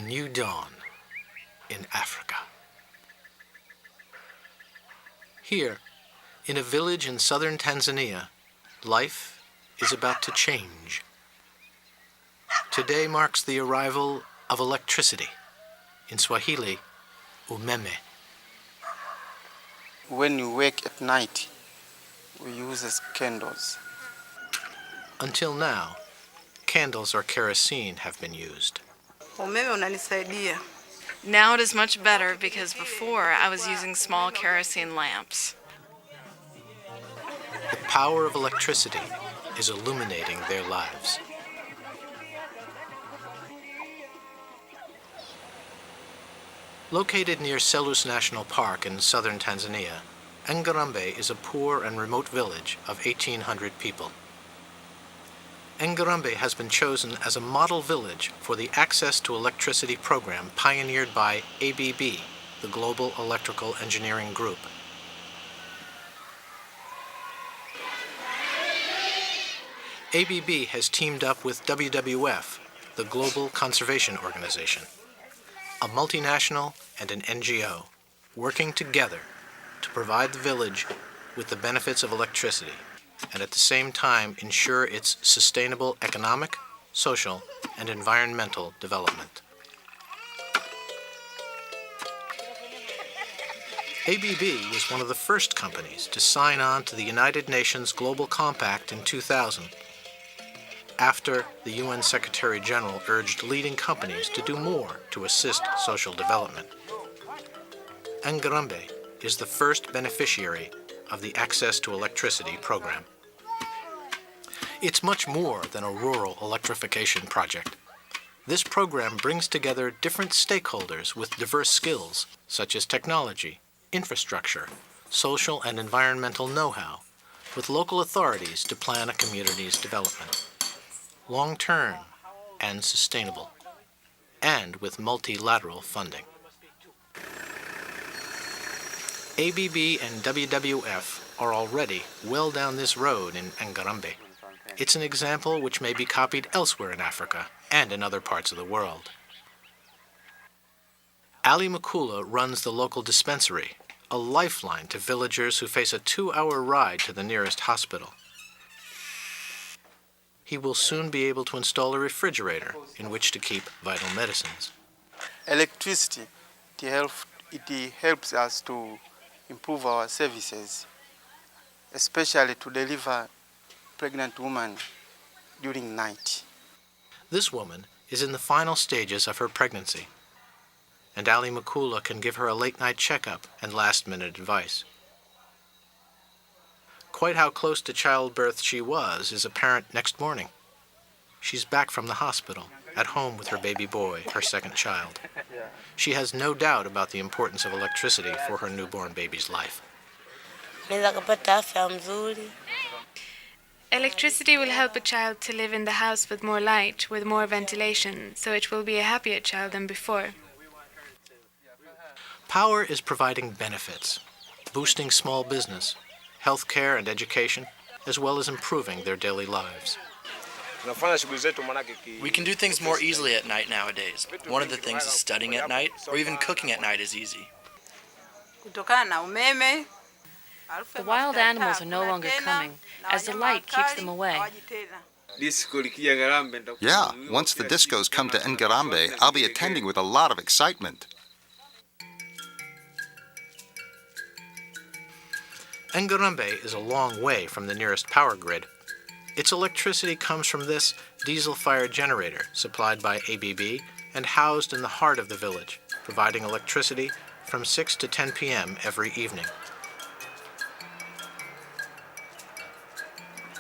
new dawn in Africa. Here, in a village in southern Tanzania, life is about to change. Today marks the arrival of electricity, in Swahili, umeme. When you wake at night, we use as candles. Until now, candles or kerosene have been used. Umeme unanisaidia. Now it is much better because before I was using small kerosene lamps. The power of electricity is illuminating their lives. Located near Selous National Park in southern Tanzania, Ngarambe is a poor and remote village of 1,800 people. Ngarambe has been chosen as a model village for the Access to Electricity program pioneered by ABB, the Global Electrical Engineering Group. ABB has teamed up with WWF, the Global Conservation Organization, a multinational and an NGO, working together to provide the village with the benefits of electricity and at the same time ensure its sustainable economic, social, and environmental development. ABB was one of the first companies to sign on to the United Nations Global Compact in 2000, after the UN Secretary General urged leading companies to do more to assist social development. Ngarambe is the first beneficiary of the Access to Electricity program. It's much more than a rural electrification project. This program brings together different stakeholders with diverse skills, such as technology, infrastructure, social and environmental know-how, with local authorities to plan a community's development. Long-term and sustainable, and with multilateral funding. ABB and WWF are already well down this road in Ngarambe. It's an example which may be copied elsewhere in Africa and in other parts of the world. Ali Makula runs the local dispensary, a lifeline to villagers who face a 2-hour ride to the nearest hospital. He will soon be able to install a refrigerator in which to keep vital medicines. Electricity, it helps us to improve our services, especially to deliver pregnant women during night. This woman is in the final stages of her pregnancy, and Ali Makula can give her a late-night checkup and last-minute advice. Quite how close to childbirth she was is apparent next morning. She's back from the hospital, at home with her baby boy, her second child. She has no doubt about the importance of electricity for her newborn baby's life. Electricity will help a child to live in the house with more light, with more ventilation, so it will be a happier child than before. Power is providing benefits, boosting small business, healthcare and education, as well as improving their daily lives. We can do things more easily at night nowadays. One of the things is studying at night, or even cooking at night is easy. The wild animals are no longer coming, as the light keeps them away. Yeah, once the discos come to Ngarambe, I'll be attending with a lot of excitement. Ngarambe is a long way from the nearest power grid. Its electricity comes from this diesel-fired generator supplied by ABB and housed in the heart of the village, providing electricity from 6 to 10 p.m. every evening.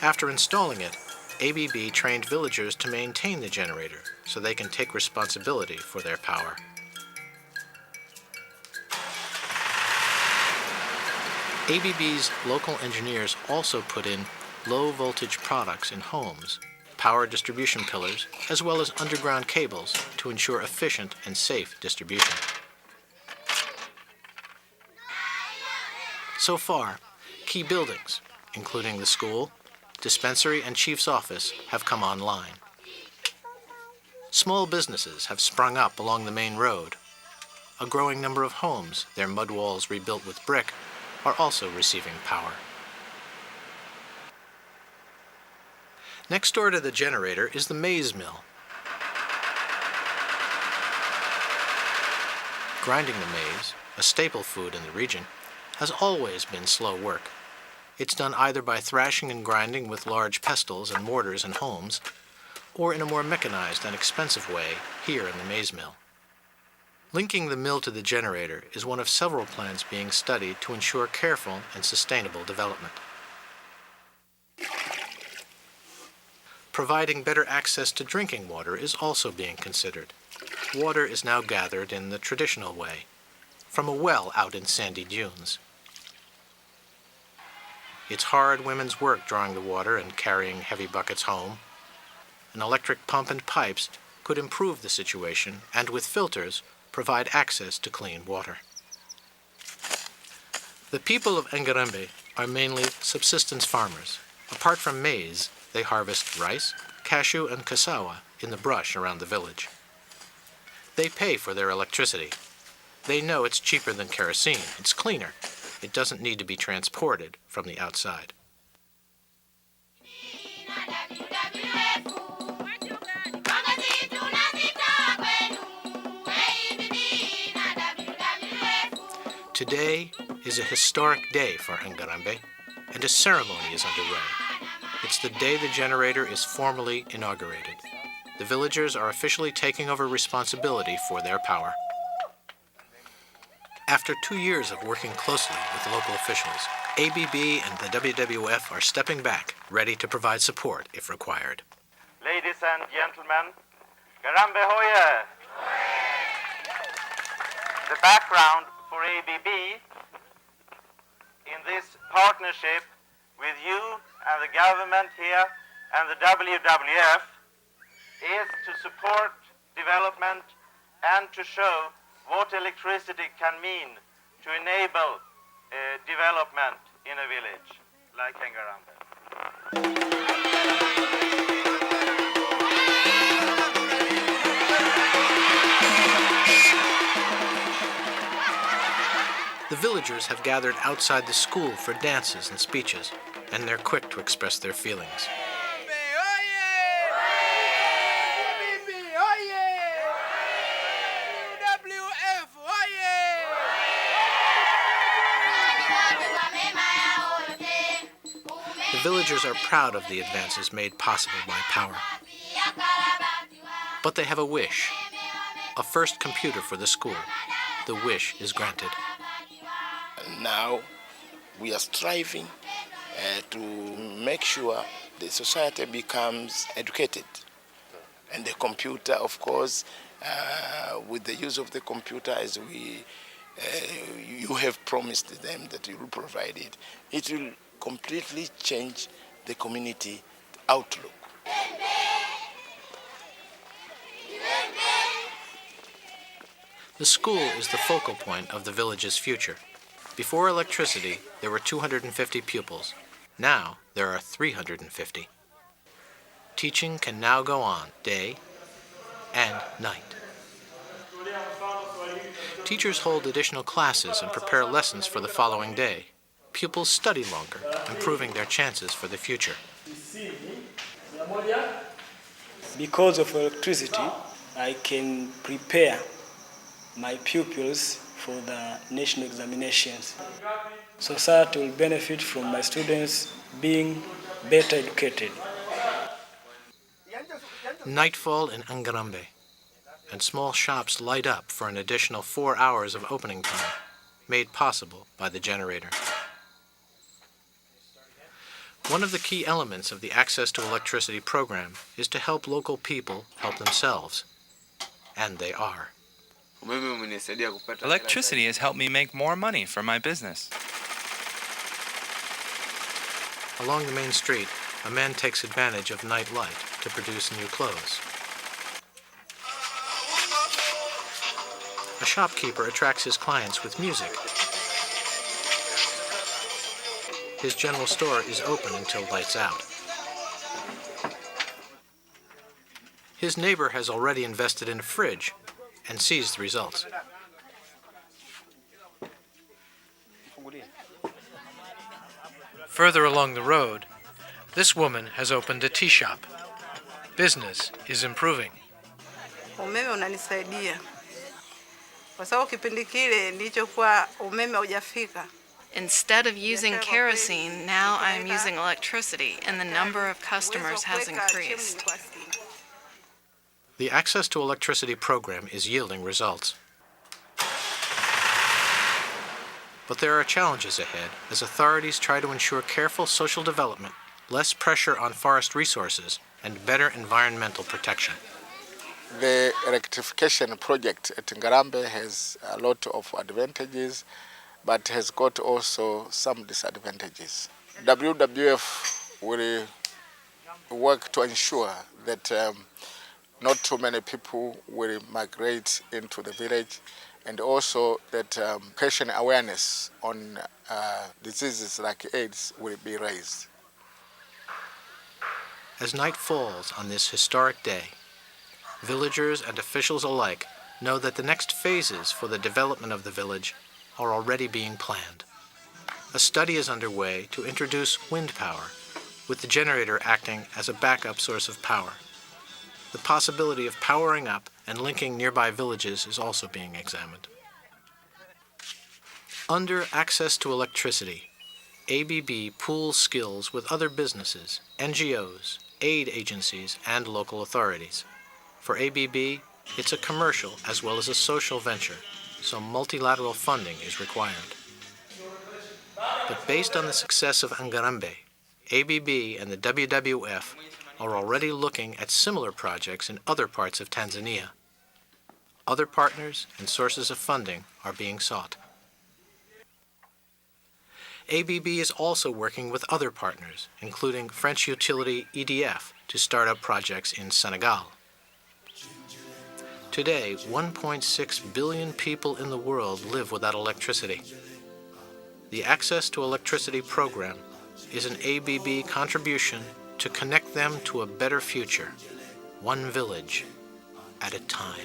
After installing it, ABB trained villagers to maintain the generator so they can take responsibility for their power. ABB's local engineers also put in low-voltage products in homes, power distribution pillars, as well as underground cables to ensure efficient and safe distribution. So far, key buildings, including the school, dispensary, and chief's office, have come online. Small businesses have sprung up along the main road. A growing number of homes, their mud walls rebuilt with brick, are also receiving power. Next door to the generator is the maize mill. Grinding the maize, a staple food in the region, has always been slow work. It's done either by thrashing and grinding with large pestles and mortars in homes, or in a more mechanized and expensive way here in the maize mill. Linking the mill to the generator is one of several plans being studied to ensure careful and sustainable development. Providing better access to drinking water is also being considered. Water is now gathered in the traditional way, from a well out in sandy dunes. It's hard women's work drawing the water and carrying heavy buckets home. An electric pump and pipes could improve the situation and, with filters, provide access to clean water. The people of Engarambe are mainly subsistence farmers. Apart from maize, they harvest rice, cashew, and cassava in the brush around the village. They pay for their electricity. They know it's cheaper than kerosene. It's cleaner. It doesn't need to be transported from the outside. Today is a historic day for Engarambe, and a ceremony is underway. It's the day the generator is formally inaugurated. The villagers are officially taking over responsibility for their power. After 2 years of working closely with local officials, ABB and the WWF are stepping back, ready to provide support if required. Ladies and gentlemen, Ngarambe Hoye! The background for ABB in this partnership with you and the government here and the WWF is to support development and to show what electricity can mean to enable development in a village like Ngarambe. The villagers have gathered outside the school for dances and speeches, and they're quick to express their feelings. The villagers are proud of the advances made possible by power. But they have a wish, a first computer for the school. The wish is granted. Now we are striving to make sure the society becomes educated. And the computer, of course, with the use of the computer, as you have promised them that you will provide it, it will completely change the community outlook. The school is the focal point of the village's future. Before electricity, there were 250 pupils. Now, there are 350. Teaching can now go on day and night. Teachers hold additional classes and prepare lessons for the following day. Pupils study longer, improving their chances for the future. Because of electricity, I can prepare my pupils for the national examinations. Society will benefit from my students being better educated. Nightfall in Ngarambe, and small shops light up for an additional 4 hours of opening time, made possible by the generator. One of the key elements of the Access to Electricity program is to help local people help themselves. And they are. Electricity has helped me make more money for my business. Along the main street, a man takes advantage of night light to produce new clothes. A shopkeeper attracts his clients with music. His general store is open until lights out. His neighbor has already invested in a fridge and sees the results. Further along the road, this woman has opened a tea shop. Business is improving. Umeme unanisaidia kwa sababu kipindi kile nilichokuwa umeme hujafika. Instead of using kerosene, now I'm using electricity, and the number of customers has increased. The Access to Electricity program is yielding results. But there are challenges ahead as authorities try to ensure careful social development, less pressure on forest resources, and better environmental protection. The electrification project at Ngarambe has a lot of advantages, but has got also some disadvantages. WWF will work to ensure that not too many people will migrate into the village, and also that patient awareness on diseases like AIDS will be raised. As night falls on this historic day, villagers and officials alike know that the next phases for the development of the village are already being planned. A study is underway to introduce wind power, with the generator acting as a backup source of power. The possibility of powering up and linking nearby villages is also being examined. Under Access to Electricity, ABB pools skills with other businesses, NGOs, aid agencies, and local authorities. For ABB, it's a commercial as well as a social venture, so multilateral funding is required. But based on the success of Ngarambe, ABB and the WWF are already looking at similar projects in other parts of Tanzania. Other partners and sources of funding are being sought. ABB is also working with other partners, including French utility EDF, to start up projects in Senegal. Today, 1.6 billion people in the world live without electricity. The Access to Electricity program is an ABB contribution to connect them to a better future, one village at a time.